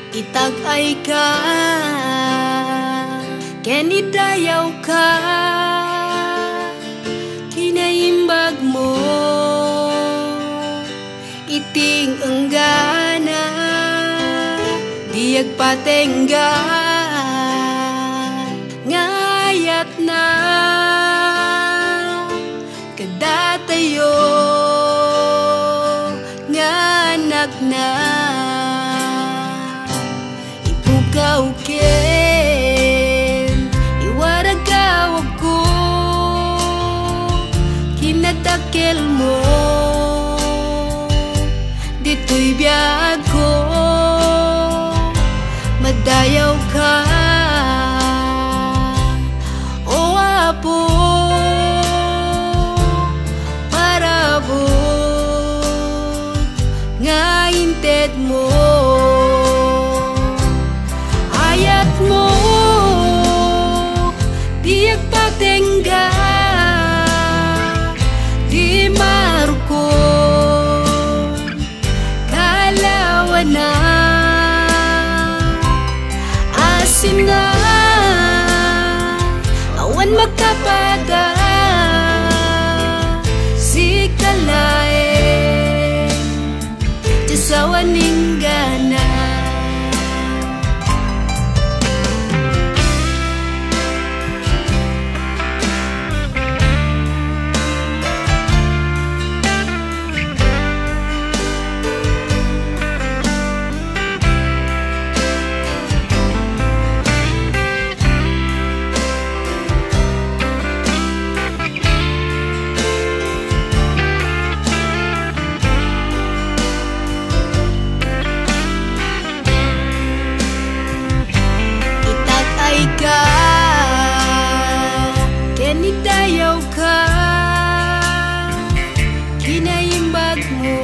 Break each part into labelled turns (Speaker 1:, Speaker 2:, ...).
Speaker 1: Itag-ay ka, kenidayaw ka, kinaimbag mo, iting enggana, diag patengga, ngayat na, kadatayo, nganak na. Ikaw ken iwaragaw ko, kinadakil mo, dito'y biyag ko, madayaw ka, o apo, parabot, nga inted mo. Mo diag patengga, di marukon kalawan na, asin na awan magkapada, si kalain jasawan ninggana. Kenidayaw ka, kinaimbag mo,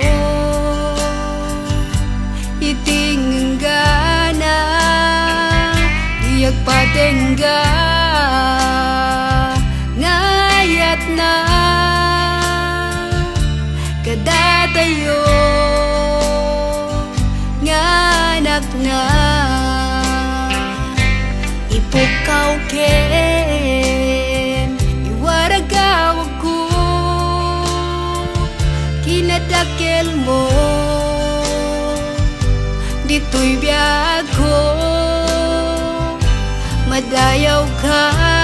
Speaker 1: iting enggana, diag patengga, ngayat na, kadatayo, nganak na. Ipukaw ken iwaragaw ko, kinadakil mo, dito'y biyag ko, madayaw ka.